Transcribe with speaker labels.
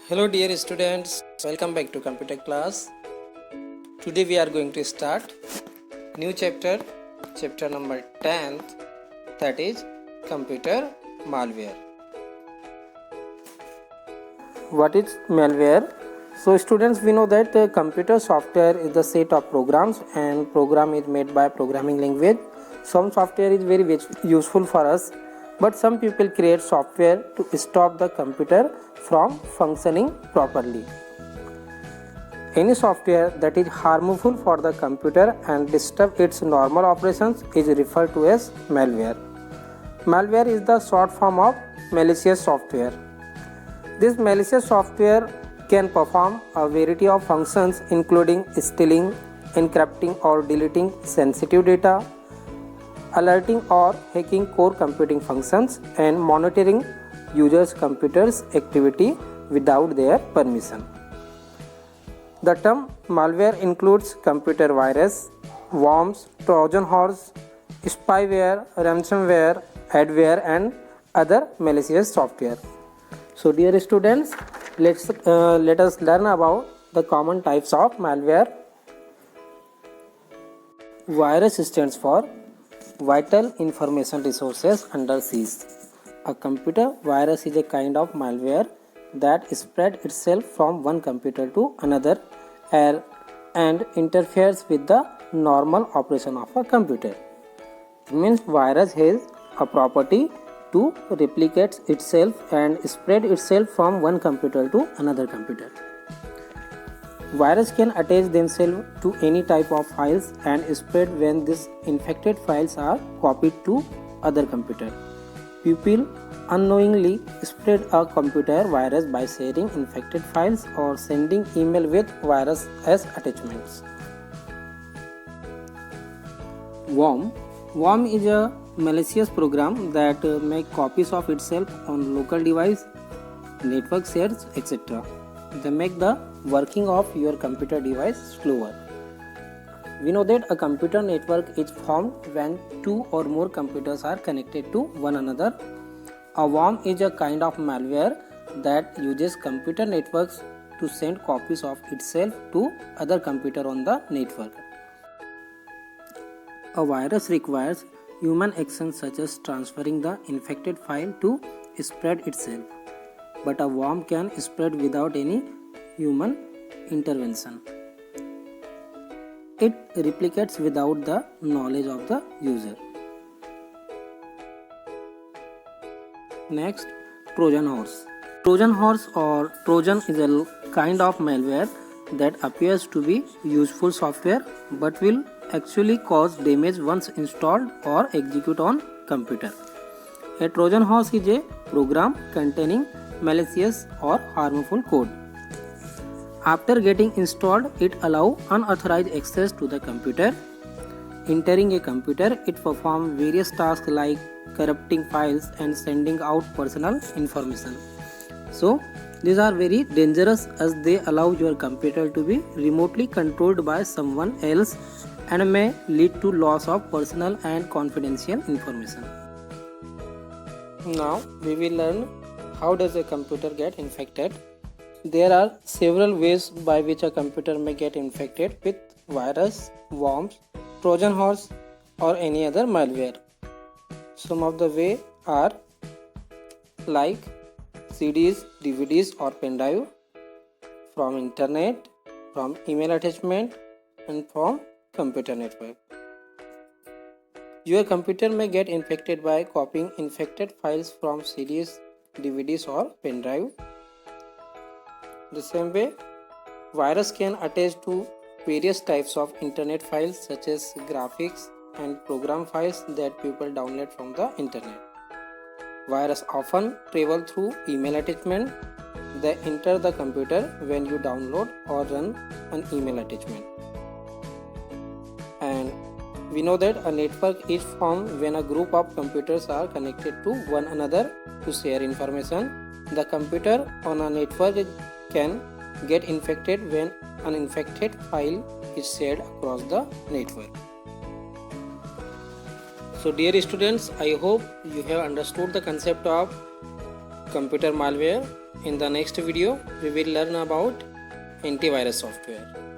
Speaker 1: Hello dear students, welcome back to computer class. Today we are going to start new chapter number 10th, that is computer malware. What is malware? So students, we know that the computer software is the set of programs and program is made by programming language. Some software is very useful for us, but some people create software to stop the computer from functioning properly. Any software that is harmful for the computer and disturb its normal operations is referred to as malware. Malware is the short form of malicious software. This malicious software can perform a variety of functions including stealing, encrypting or deleting sensitive data, alerting or hacking core computing functions, and monitoring users' computers' activity without their permission. The term malware includes computer virus, worms, Trojan horse, spyware, ransomware, adware, and other malicious software. So, dear students, let us learn about the common types of malware. Virus stands for Vital Information Resources Under Siege. A computer virus is a kind of malware that spreads itself from one computer to another and interferes with the normal operation of a computer. It means virus has a property to replicate itself and spread itself from one computer to another computer. Virus can attach themselves to any type of files and spread when these infected files are copied to other computer. People unknowingly spread a computer virus by sharing infected files or sending email with virus as attachments. Worm is a malicious program that make copies of itself on local device, network shares, etc. They make the working of your computer device slower. We know that a computer network is formed when two or more computers are connected to one another. A worm is a kind of malware that uses computer networks to send copies of itself to other computer on the network. A virus requires human action such as transferring the infected file to spread itself, but a worm can spread without any human intervention. It replicates without the knowledge of the user. Next, Trojan horse. Trojan horse or Trojan is a kind of malware that appears to be useful software but will actually cause damage once installed or execute on computer. A Trojan horse is a program containing malicious or harmful code. After getting installed, it allows unauthorized access to the computer. Entering a computer, it performs various tasks like corrupting files and sending out personal information. So, these are very dangerous as they allow your computer to be remotely controlled by someone else and may lead to loss of personal and confidential information. Now, we will learn how does a computer get infected. There are several ways by which a computer may get infected with virus, worms, Trojan horse or any other malware. Some of the way are like CDs, DVDs or pen drive, from internet, from email attachment and from computer network. Your computer may get infected by copying infected files from CDs, DVDs or pen drive. The same way, virus can attach to various types of internet files such as graphics and program files that people download from the internet. Virus often travel through email attachment. They enter the computer when you download or run an email attachment. And we know that a network is formed when a group of computers are connected to one another to share information. The computer on a network can get infected when an infected file is shared across the network. So dear students, I hope you have understood the concept of computer malware In the next video, we will learn about antivirus software.